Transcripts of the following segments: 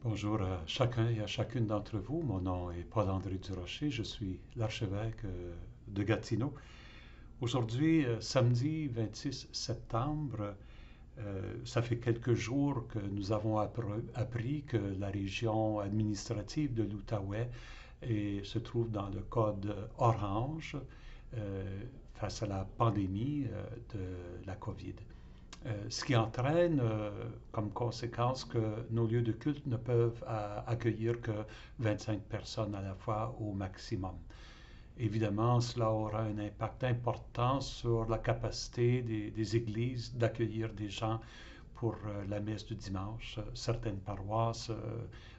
Bonjour à chacun et à chacune d'entre vous. Mon nom est Paul-André Durocher. Je suis l'archevêque de Gatineau. Aujourd'hui, samedi 26 septembre, ça fait quelques jours que nous avons appris que la région administrative de l'Outaouais se trouve dans le code orange face à la pandémie de la COVID. Ce qui entraîne comme conséquence que nos lieux de culte ne peuvent accueillir que 25 personnes à la fois au maximum. Évidemment, cela aura un impact important sur la capacité des églises d'accueillir des gens pour la messe du dimanche. Certaines paroisses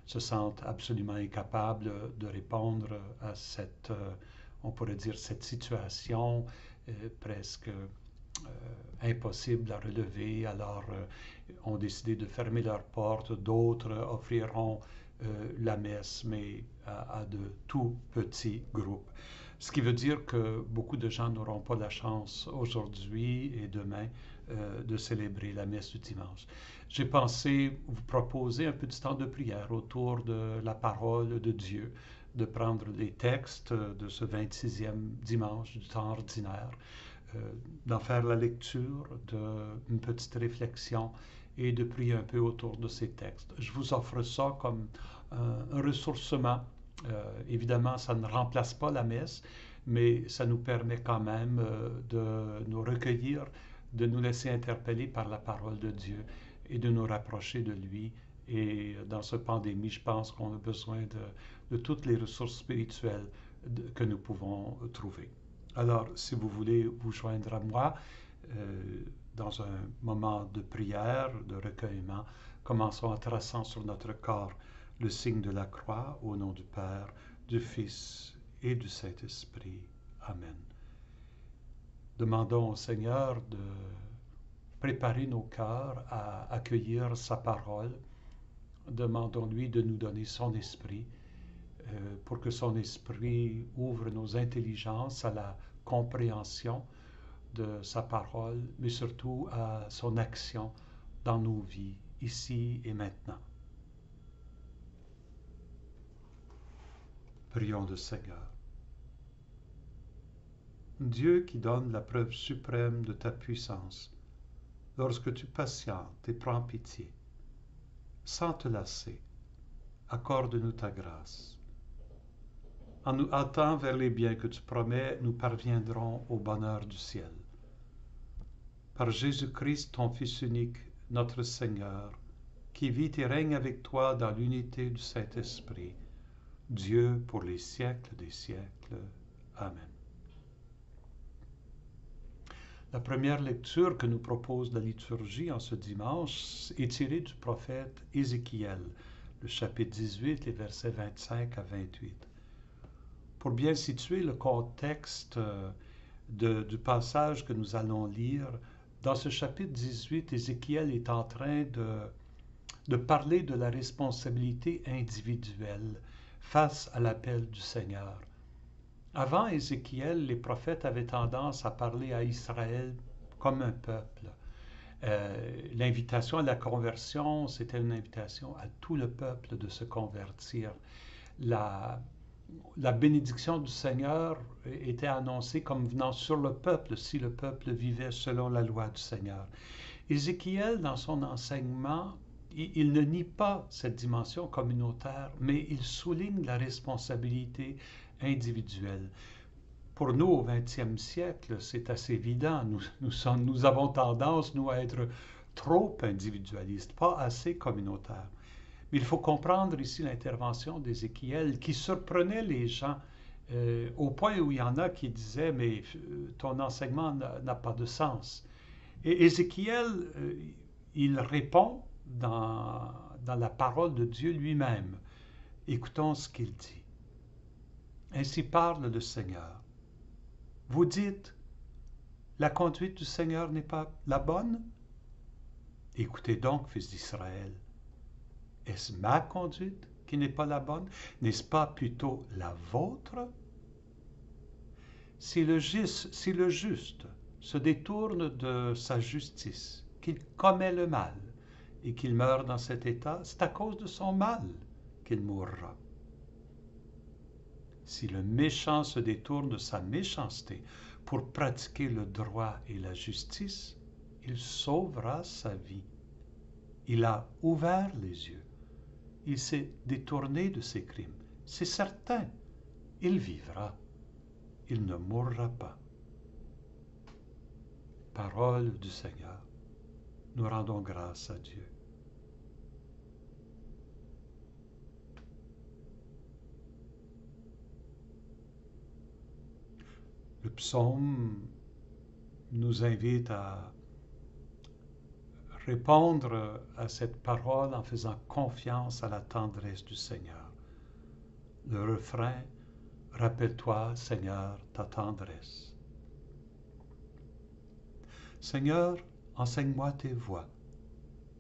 se sentent absolument incapables de répondre à cette, on pourrait dire, cette situation presque impossible à relever, alors ont décidé de fermer leurs portes. D'autres offriront la messe, mais à de tout petits groupes. Ce qui veut dire que beaucoup de gens n'auront pas la chance aujourd'hui et demain de célébrer la messe du dimanche. J'ai pensé vous proposer un peu de temps de prière autour de la parole de Dieu, de prendre les textes de ce 26e dimanche du temps ordinaire, d'en faire la lecture, d'une petite réflexion et de prier un peu autour de ces textes. Je vous offre ça comme un ressourcement. Évidemment, ça ne remplace pas la messe, mais ça nous permet quand même de nous recueillir, de nous laisser interpeller par la parole de Dieu et de nous rapprocher de lui. Et dans cette pandémie, je pense qu'on a besoin de toutes les ressources spirituelles que nous pouvons trouver. Alors, si vous voulez vous joindre à moi dans un moment de prière, de recueillement, commençons en traçant sur notre corps le signe de la croix au nom du Père, du Fils et du Saint-Esprit. Amen. Demandons au Seigneur de préparer nos cœurs à accueillir sa parole. Demandons-lui de nous donner son esprit pour que son esprit ouvre nos intelligences à la compréhension de sa parole, mais surtout à son action dans nos vies, ici et maintenant. Prions le Seigneur. Dieu qui donne la preuve suprême de ta puissance, lorsque tu patientes et prends pitié, sans te lasser, accorde-nous ta grâce. En nous hâtant vers les biens que tu promets, nous parviendrons au bonheur du ciel. Par Jésus-Christ, ton Fils unique, notre Seigneur, qui vit et règne avec toi dans l'unité du Saint-Esprit, Dieu pour les siècles des siècles. Amen. La première lecture que nous propose la liturgie en ce dimanche est tirée du prophète Ézéchiel, le chapitre 18, les versets 25 à 28. Pour bien situer le contexte du passage que nous allons lire, dans ce chapitre 18, Ézéchiel est en train de parler de la responsabilité individuelle face à l'appel du Seigneur. Avant Ézéchiel, les prophètes avaient tendance à parler à Israël comme un peuple. L'invitation à la conversion, c'était une invitation à tout le peuple de se convertir. La bénédiction du Seigneur était annoncée comme venant sur le peuple si le peuple vivait selon la loi du Seigneur. Ézéchiel, dans son enseignement, il ne nie pas cette dimension communautaire, mais il souligne la responsabilité individuelle. Pour nous, au XXe siècle, c'est assez évident. Nous avons tendance, nous, à être trop individualistes, pas assez communautaires. Mais il faut comprendre ici l'intervention d'Ézéchiel qui surprenait les gens au point où il y en a qui disaient « mais ton enseignement n'a pas de sens ». Et Ézéchiel, il répond dans la parole de Dieu lui-même. Écoutons ce qu'il dit. Ainsi parle le Seigneur. Vous dites, la conduite du Seigneur n'est pas la bonne? Écoutez donc, fils d'Israël. Est-ce ma conduite qui n'est pas la bonne? N'est-ce pas plutôt la vôtre? Si le juste se détourne de sa justice, qu'il commet le mal, et qu'il meurt dans cet état, c'est à cause de son mal qu'il mourra. Si le méchant se détourne de sa méchanceté pour pratiquer le droit et la justice, il sauvera sa vie. Il a ouvert les yeux. Il s'est détourné de ses crimes. C'est certain, il vivra. Il ne mourra pas. Parole du Seigneur. Nous rendons grâce à Dieu. Le psaume nous invite à répondre à cette parole en faisant confiance à la tendresse du Seigneur. Le refrain, rappelle-toi, Seigneur, ta tendresse. Seigneur, enseigne-moi tes voies.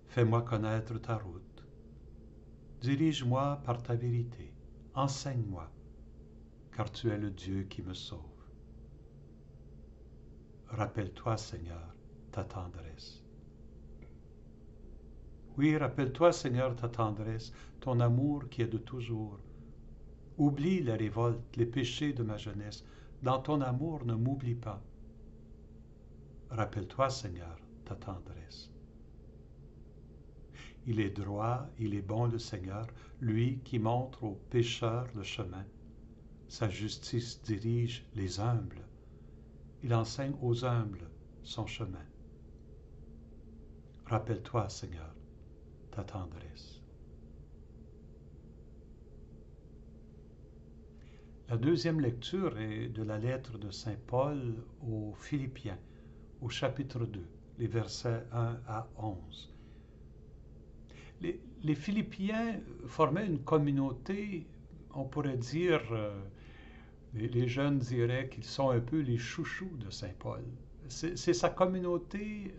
Fais-moi connaître ta route. Dirige-moi par ta vérité. Enseigne-moi, car tu es le Dieu qui me sauve. Rappelle-toi, Seigneur, ta tendresse. Oui, rappelle-toi, Seigneur, ta tendresse, ton amour qui est de toujours. Oublie les révoltes, les péchés de ma jeunesse. Dans ton amour, ne m'oublie pas. Rappelle-toi, Seigneur, ta tendresse. Il est droit, il est bon le Seigneur, lui qui montre aux pécheurs le chemin. Sa justice dirige les humbles. Il enseigne aux humbles son chemin. Rappelle-toi, Seigneur, ta tendresse. La deuxième lecture est de la lettre de Saint Paul aux Philippiens, au chapitre 2, les versets 1 à 11. Les Philippiens formaient une communauté, on pourrait dire, les jeunes diraient qu'ils sont un peu les chouchous de Saint Paul. C'est sa communauté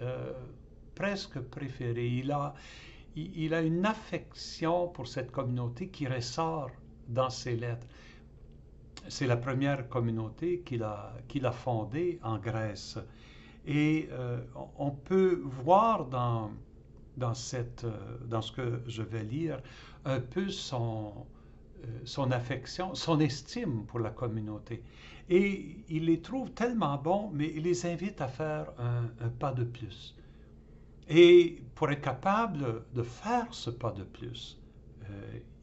presque préférée. Il a une affection pour cette communauté qui ressort dans ses lettres. C'est la première communauté qu'il a fondée en Grèce. Et on peut voir dans ce que je vais lire un peu son affection, son estime pour la communauté. Et il les trouve tellement bons, mais il les invite à faire un pas de plus. Et pour être capable de faire ce pas de plus,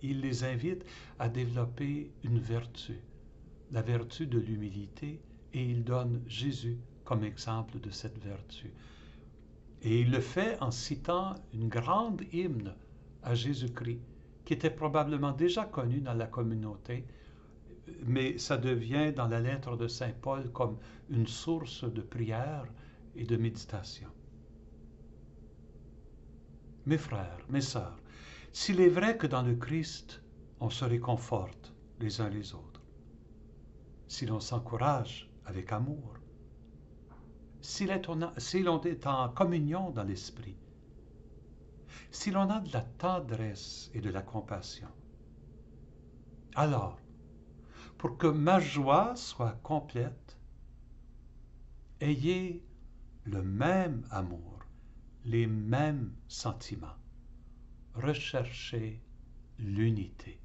il les invite à développer une vertu, la vertu de l'humilité, et il donne Jésus comme exemple de cette vertu. Et il le fait en citant une grande hymne à Jésus-Christ, qui était probablement déjà connu dans la communauté, mais ça devient dans la lettre de Saint Paul comme une source de prière et de méditation. Mes frères, mes sœurs, s'il est vrai que dans le Christ, on se réconforte les uns les autres, si l'on s'encourage avec amour, si l'on est en communion dans l'esprit, si l'on a de la tendresse et de la compassion, alors, pour que ma joie soit complète, ayez le même amour, les mêmes sentiments. Recherchez l'unité.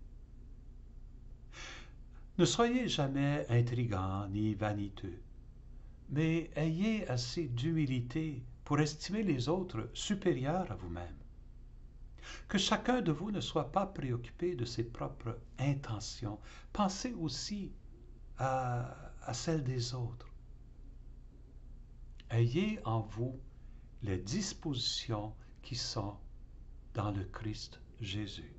Ne soyez jamais intrigants ni vaniteux, mais ayez assez d'humilité pour estimer les autres supérieurs à vous-même. Que chacun de vous ne soit pas préoccupé de ses propres intentions. Pensez aussi à celles des autres. Ayez en vous les dispositions qui sont dans le Christ Jésus.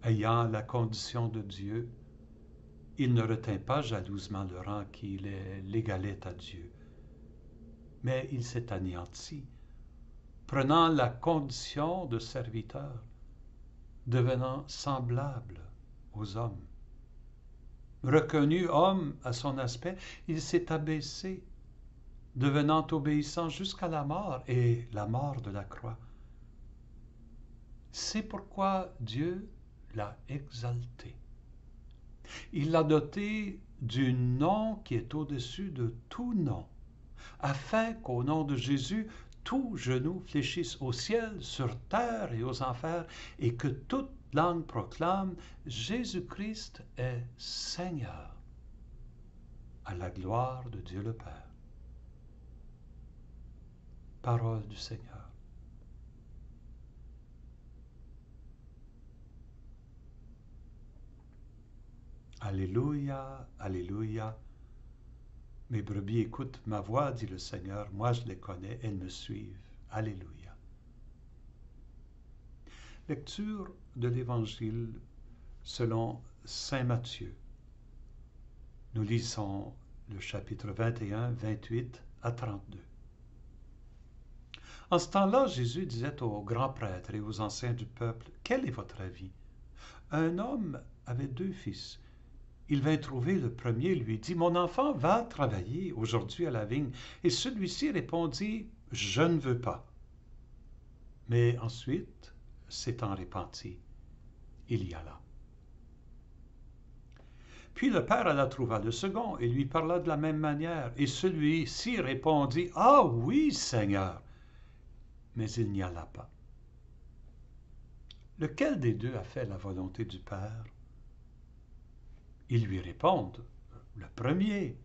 Ayant la condition de Dieu, il ne retint pas jalousement le rang qui l'égalait à Dieu, mais il s'est anéanti, prenant la condition de serviteur, devenant semblable aux hommes. Reconnu homme à son aspect, il s'est abaissé, devenant obéissant jusqu'à la mort et la mort de la croix. C'est pourquoi Dieu l'a exalté. Il l'a doté du nom qui est au-dessus de tout nom, afin qu'au nom de Jésus, tout genou fléchisse au ciel, sur terre et aux enfers, et que toute langue proclame Jésus-Christ est Seigneur, à la gloire de Dieu le Père. Parole du Seigneur. Alléluia, Alléluia. Mes brebis écoutent ma voix, dit le Seigneur. Moi, je les connais, elles me suivent. Alléluia. Lecture de l'Évangile selon saint Matthieu. Nous lisons le chapitre 21, 28 à 32. En ce temps-là, Jésus disait aux grands prêtres et aux anciens du peuple, « Quel est votre avis? Un homme avait 2 fils. Il vint trouver le premier et lui dit, « Mon enfant va travailler aujourd'hui à la vigne. » Et celui-ci répondit, « Je ne veux pas. » Mais ensuite, s'étant repenti, il y alla. Puis le père alla trouva le second et lui parla de la même manière. Et celui-ci répondit, « Ah oui, Seigneur. » Mais il n'y alla pas. Lequel des 2 a fait la volonté du Père? Ils lui répondent, « Le premier. »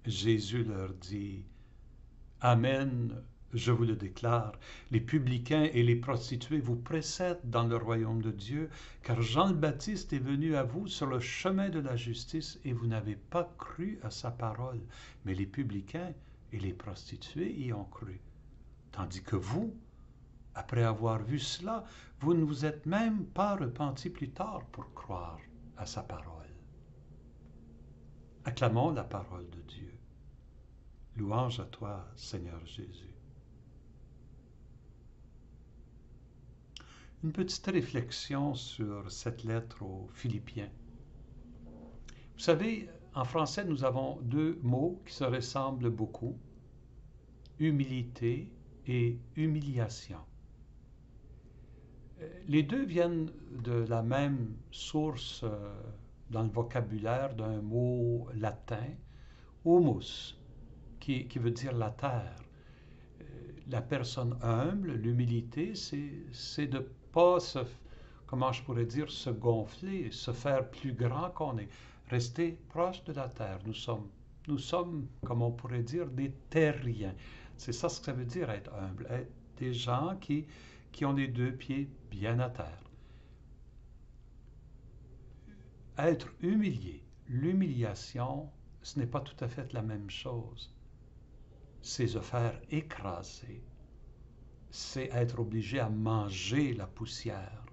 Jésus leur dit, « Amen, je vous le déclare, les publicains et les prostituées vous précèdent dans le royaume de Dieu, car Jean le Baptiste est venu à vous sur le chemin de la justice et vous n'avez pas cru à sa parole, mais les publicains et les prostituées y ont cru. Tandis que vous, après avoir vu cela, vous ne vous êtes même pas repentis plus tard pour croire à sa parole. » Acclamons la parole de Dieu. Louange à toi, Seigneur Jésus. Une petite réflexion sur cette lettre aux Philippiens. Vous savez, en français, nous avons 2 mots qui se ressemblent beaucoup, humilité et humiliation. Les 2 viennent de la même source dans le vocabulaire d'un mot latin, humus, qui veut dire la terre. La personne humble, l'humilité, c'est de ne pas comment je pourrais dire, se gonfler, se faire plus grand qu'on est, rester proche de la terre. Nous sommes, comme on pourrait dire, des terriens. C'est ça ce que ça veut dire être humble, être des gens qui ont les 2 pieds bien à terre. Être humilié, l'humiliation, ce n'est pas tout à fait la même chose. C'est se faire écraser. C'est être obligé à manger la poussière.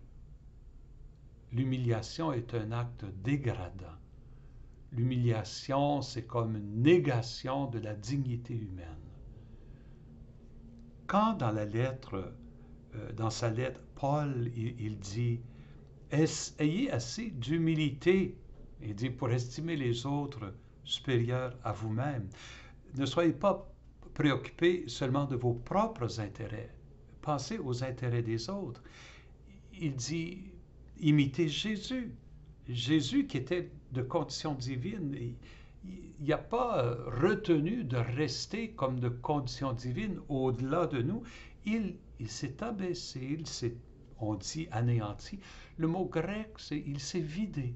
L'humiliation est un acte dégradant. L'humiliation, c'est comme une négation de la dignité humaine. Quand dans sa lettre, Paul, il dit « Ayez assez d'humilité », il dit, pour estimer les autres supérieurs à vous-même. Ne soyez pas préoccupés seulement de vos propres intérêts. Pensez aux intérêts des autres. Il dit, imitez Jésus. Jésus qui était de condition divine, il n'a pas retenu de rester comme de condition divine au-delà de nous. Il s'est abaissé, on dit anéanti. Le mot grec, c'est il s'est vidé.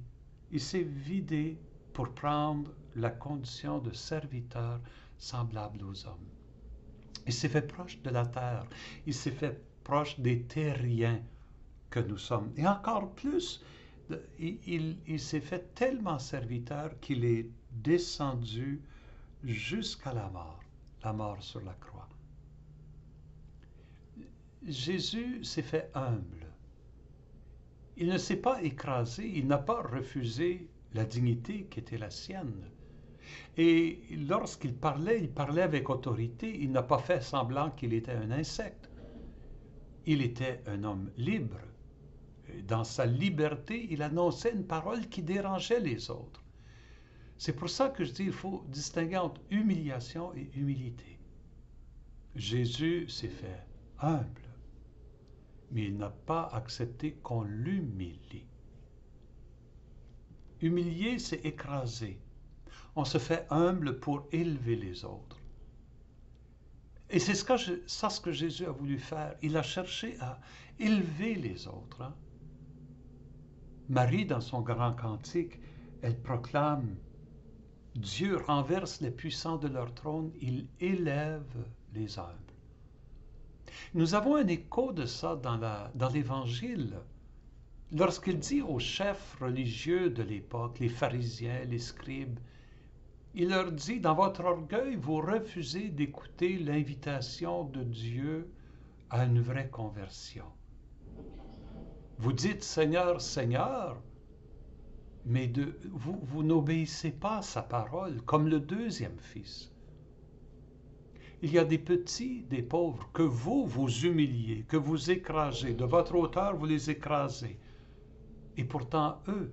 Il s'est vidé pour prendre la condition de serviteur semblable aux hommes. Il s'est fait proche de la terre. Il s'est fait proche des terriens que nous sommes. Et encore plus, il s'est fait tellement serviteur qu'il est descendu jusqu'à la mort sur la croix. Jésus s'est fait humble. Il ne s'est pas écrasé, il n'a pas refusé la dignité qui était la sienne. Et lorsqu'il parlait avec autorité, il n'a pas fait semblant qu'il était un insecte. Il était un homme libre. Dans sa liberté, il annonçait une parole qui dérangeait les autres. C'est pour ça que je dis qu'il faut distinguer entre humiliation et humilité. Jésus s'est fait humble, mais il n'a pas accepté qu'on l'humilie. Humilier, c'est écraser. On se fait humble pour élever les autres. Et c'est ce que Jésus a voulu faire. Il a cherché à élever les autres. Hein. Marie, dans son grand cantique, elle proclame Dieu renverse les puissants de leur trône, il élève les humbles. Nous avons un écho de ça dans l'Évangile. Lorsqu'il dit aux chefs religieux de l'époque, les pharisiens, les scribes, il leur dit, dans votre orgueil, vous refusez d'écouter l'invitation de Dieu à une vraie conversion. Vous dites Seigneur, Seigneur, mais vous n'obéissez pas à sa parole, comme le deuxième fils. Il y a des petits, des pauvres, que vous humiliez, que vous écrasez. De votre hauteur, vous les écrasez. Et pourtant, eux,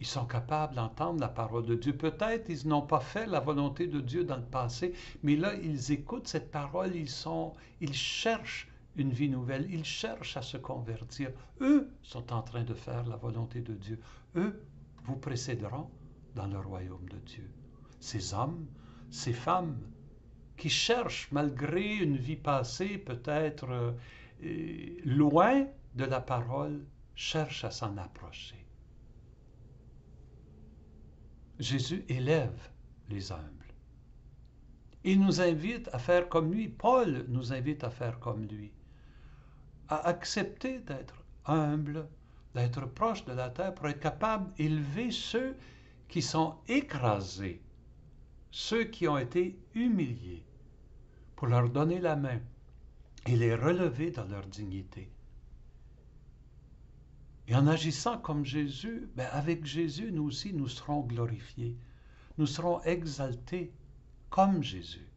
ils sont capables d'entendre la parole de Dieu. Peut-être ils n'ont pas fait la volonté de Dieu dans le passé, mais là, ils écoutent cette parole, ils cherchent une vie nouvelle, ils cherchent à se convertir. Eux sont en train de faire la volonté de Dieu. Eux vous précéderont dans le royaume de Dieu. Ces hommes, ces femmes qui cherchent, malgré une vie passée peut-être loin de la parole, cherchent à s'en approcher. Jésus élève les humbles. Il nous invite à faire comme lui. Paul nous invite à faire comme lui. À accepter d'être humble, d'être proche de la terre pour être capable d'élever ceux qui sont écrasés, ceux qui ont été humiliés, pour leur donner la main et les relever dans leur dignité. Et en agissant comme Jésus, avec Jésus, nous aussi, nous serons glorifiés. Nous serons exaltés comme Jésus.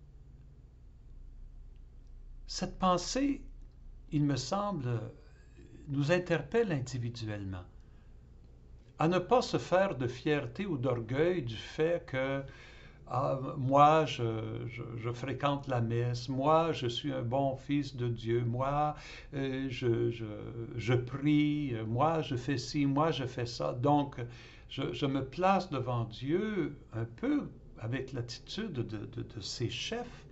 Cette pensée, il me semble, nous interpelle individuellement. À ne pas se faire de fierté ou d'orgueil du fait que moi, je fréquente la messe, moi, je suis un bon fils de Dieu, moi, je prie, moi, je fais ci, moi, je fais ça. Donc, je me place devant Dieu un peu avec l'attitude de ces chefs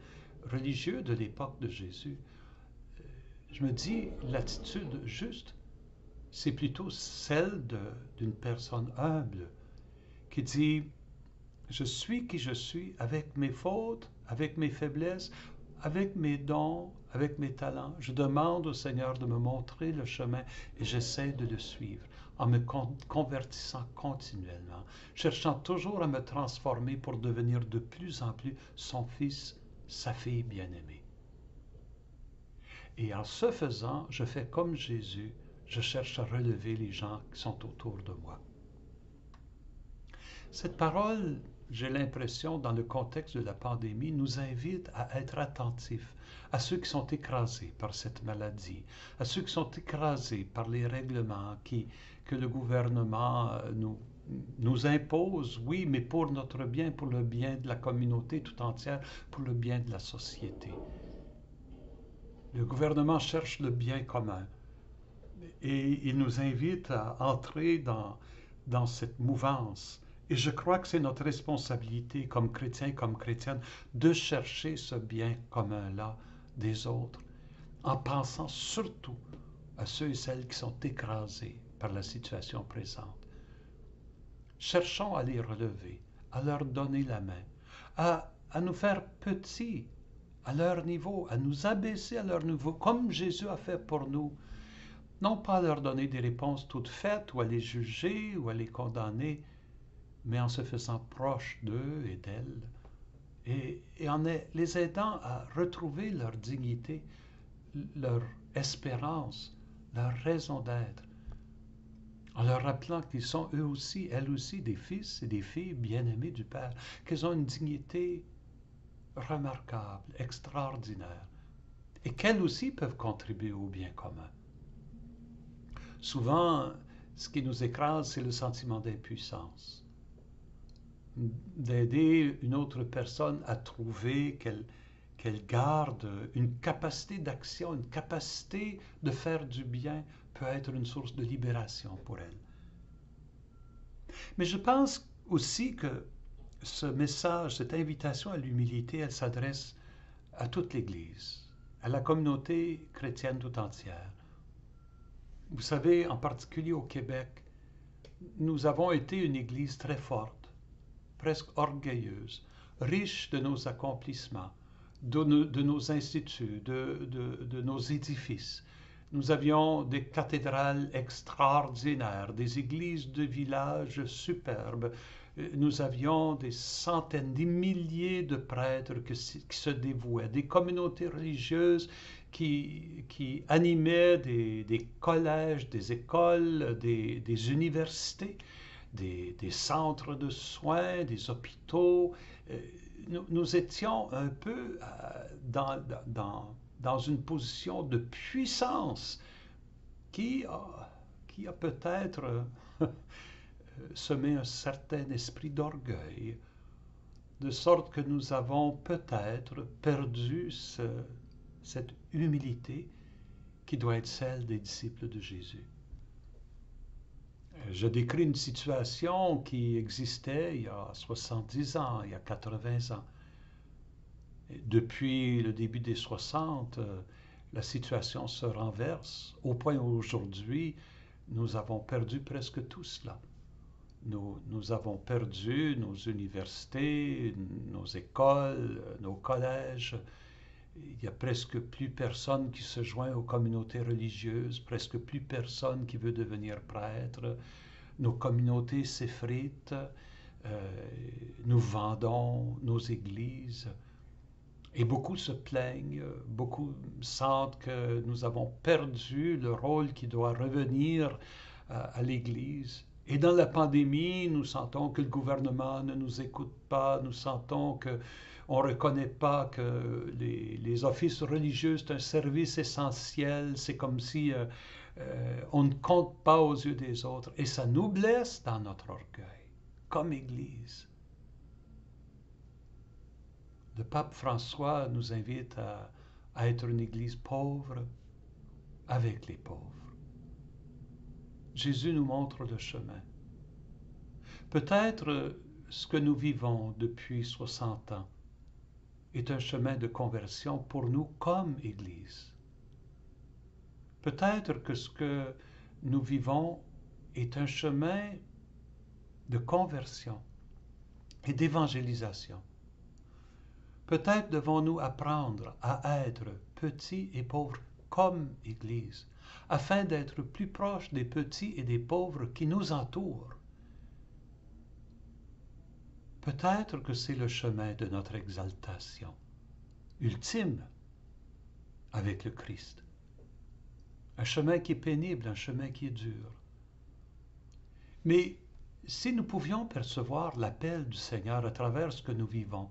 religieux de l'époque de Jésus. Je me dis, l'attitude juste, c'est plutôt celle d'une personne humble qui dit, je suis qui je suis, avec mes fautes, avec mes faiblesses, avec mes dons, avec mes talents. Je demande au Seigneur de me montrer le chemin et j'essaie de le suivre en me convertissant continuellement, cherchant toujours à me transformer pour devenir de plus en plus son fils, sa fille bien-aimée. Et en ce faisant, je fais comme Jésus, je cherche à relever les gens qui sont autour de moi. Cette parole, j'ai l'impression, dans le contexte de la pandémie, nous invite à être attentifs à ceux qui sont écrasés par cette maladie, à ceux qui sont écrasés par les règlements que le gouvernement nous impose, oui, mais pour notre bien, pour le bien de la communauté tout entière, pour le bien de la société. Le gouvernement cherche le bien commun et il nous invite à entrer dans cette mouvance. Et je crois que c'est notre responsabilité comme chrétiens, comme chrétiennes, de chercher ce bien commun-là des autres, en pensant surtout à ceux et celles qui sont écrasés par la situation présente. Cherchons à les relever, à leur donner la main, à nous faire petits à leur niveau, à nous abaisser à leur niveau, comme Jésus a fait pour nous. Non pas à leur donner des réponses toutes faites, ou à les juger, ou à les condamner, mais en se faisant proche d'eux et d'elles, et en les aidant à retrouver leur dignité, leur espérance, leur raison d'être, en leur rappelant qu'ils sont eux aussi, elles aussi, des fils et des filles bien-aimés du Père, qu'ils ont une dignité remarquable, extraordinaire, et qu'elles aussi peuvent contribuer au bien commun. Souvent, ce qui nous écrase, c'est le sentiment d'impuissance. D'aider une autre personne à trouver qu'elle garde une capacité d'action, une capacité de faire du bien, peut être une source de libération pour elle. Mais je pense aussi que ce message, cette invitation à l'humilité, elle s'adresse à toute l'Église, à la communauté chrétienne tout entière. Vous savez, en particulier au Québec, nous avons été une Église très forte, presque orgueilleuse, riche de nos accomplissements, de nos instituts, de nos édifices. Nous avions des cathédrales extraordinaires, des églises de village superbes. Nous avions des centaines, des milliers de prêtres qui se dévouaient, des communautés religieuses qui animaient des collèges, des écoles, des universités, des centres de soins, des hôpitaux. Nous étions un peu dans une position de puissance qui a peut-être semé un certain esprit d'orgueil, de sorte que nous avons peut-être perdu cette humilité qui doit être celle des disciples de Jésus. Je décris une situation qui existait il y a 70 ans, il y a 80 ans. Depuis le début des 60, la situation se renverse au point où aujourd'hui, nous avons perdu presque tout cela. Nous avons perdu nos universités, nos écoles, nos collèges. Il n'y a presque plus personne qui se joint aux communautés religieuses, presque plus personne qui veut devenir prêtre. Nos communautés s'effritent, nous vendons nos églises. Et beaucoup se plaignent, beaucoup sentent que nous avons perdu le rôle qui doit revenir à l'Église. Et dans la pandémie, nous sentons que le gouvernement ne nous écoute pas, nous sentons qu'on ne reconnaît pas que les offices religieux, c'est un service essentiel, c'est comme si on ne compte pas aux yeux des autres. Et ça nous blesse dans notre orgueil, comme Église. Le pape François nous invite à être une Église pauvre avec les pauvres. Jésus nous montre le chemin. Peut-être ce que nous vivons depuis 60 ans est un chemin de conversion pour nous comme Église. Peut-être que ce que nous vivons est un chemin de conversion et d'évangélisation. Peut-être devons-nous apprendre à être petits et pauvres comme Église, afin d'être plus proches des petits et des pauvres qui nous entourent. Peut-être que c'est le chemin de notre exaltation ultime avec le Christ. Un chemin qui est pénible, un chemin qui est dur. Mais si nous pouvions percevoir l'appel du Seigneur à travers ce que nous vivons,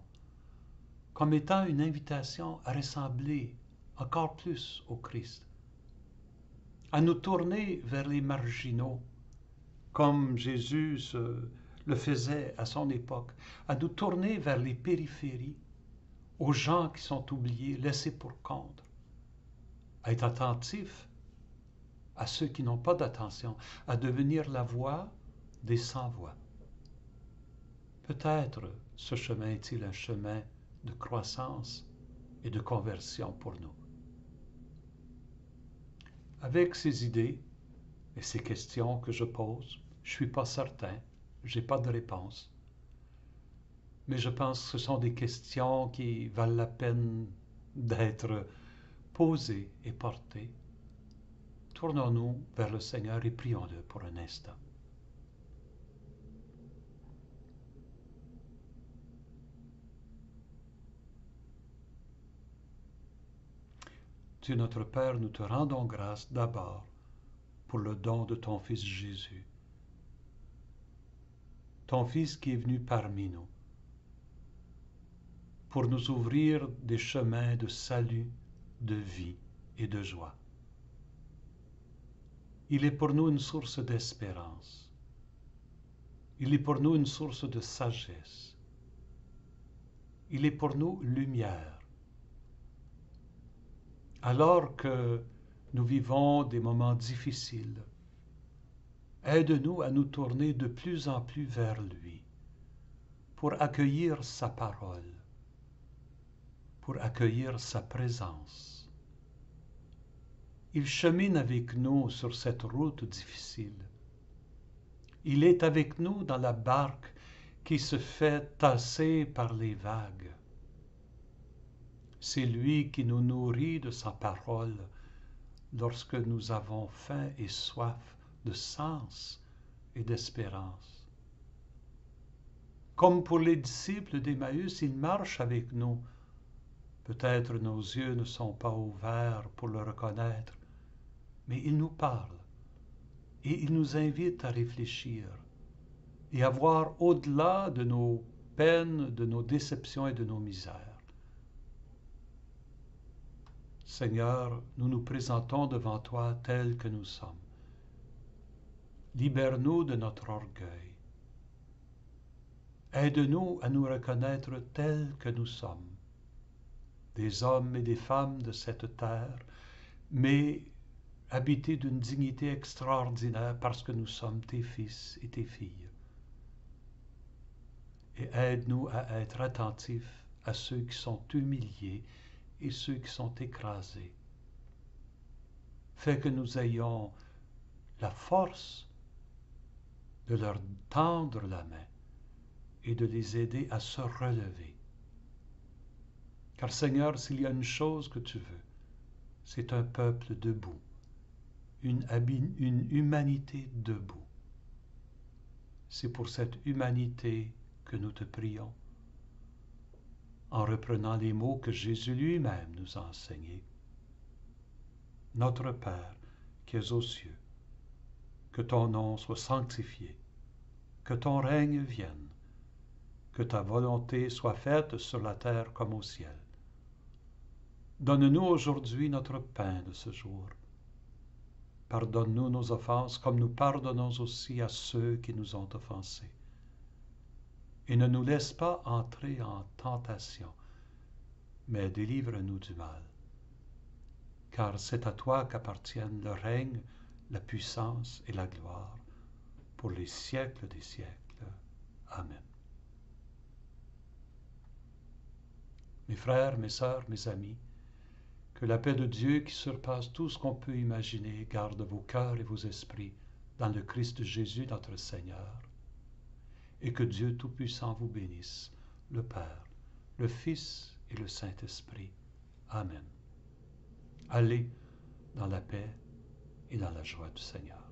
comme étant une invitation à ressembler encore plus au Christ, à nous tourner vers les marginaux, comme Jésus le faisait à son époque, à nous tourner vers les périphéries, aux gens qui sont oubliés, laissés pour compte, à être attentifs à ceux qui n'ont pas d'attention, à devenir la voix des sans-voix. Peut-être ce chemin est-il un chemin de croissance et de conversion pour nous. Avec ces idées et ces questions que je pose, je ne suis pas certain, je n'ai pas de réponse, mais je pense que ce sont des questions qui valent la peine d'être posées et portées. Tournons-nous vers le Seigneur et prions-le pour un instant. Dieu notre Père, nous te rendons grâce d'abord pour le don de ton Fils Jésus. Ton Fils qui est venu parmi nous pour nous ouvrir des chemins de salut, de vie et de joie. Il est pour nous une source d'espérance. Il est pour nous une source de sagesse. Il est pour nous lumière. Alors que nous vivons des moments difficiles, aide-nous à nous tourner de plus en plus vers lui, pour accueillir sa parole, pour accueillir sa présence. Il chemine avec nous sur cette route difficile. Il est avec nous dans la barque qui se fait tasser par les vagues. C'est lui qui nous nourrit de sa parole lorsque nous avons faim et soif de sens et d'espérance. Comme pour les disciples d'Emmaüs, il marche avec nous. Peut-être nos yeux ne sont pas ouverts pour le reconnaître, mais il nous parle et il nous invite à réfléchir et à voir au-delà de nos peines, de nos déceptions et de nos misères. Seigneur, nous nous présentons devant toi tels que nous sommes. Libère-nous de notre orgueil. Aide-nous à nous reconnaître tels que nous sommes, des hommes et des femmes de cette terre, mais habités d'une dignité extraordinaire parce que nous sommes tes fils et tes filles. Et aide-nous à être attentifs à ceux qui sont humiliés et ceux qui sont écrasés. Fais que nous ayons la force de leur tendre la main et de les aider à se relever. Car Seigneur, s'il y a une chose que tu veux, c'est un peuple debout, une humanité debout. C'est pour cette humanité que nous te prions, en reprenant les mots que Jésus lui-même nous a enseignés. Notre Père, qui es aux cieux, que ton nom soit sanctifié, que ton règne vienne, que ta volonté soit faite sur la terre comme au ciel. Donne-nous aujourd'hui notre pain de ce jour. Pardonne-nous nos offenses comme nous pardonnons aussi à ceux qui nous ont offensés. Et ne nous laisse pas entrer en tentation, mais délivre-nous du mal. Car c'est à toi qu'appartiennent le règne, la puissance et la gloire, pour les siècles des siècles. Amen. Mes frères, mes sœurs, mes amis, que la paix de Dieu qui surpasse tout ce qu'on peut imaginer garde vos cœurs et vos esprits dans le Christ Jésus notre Seigneur, et que Dieu Tout-Puissant vous bénisse, le Père, le Fils et le Saint-Esprit. Amen. Allez dans la paix et dans la joie du Seigneur.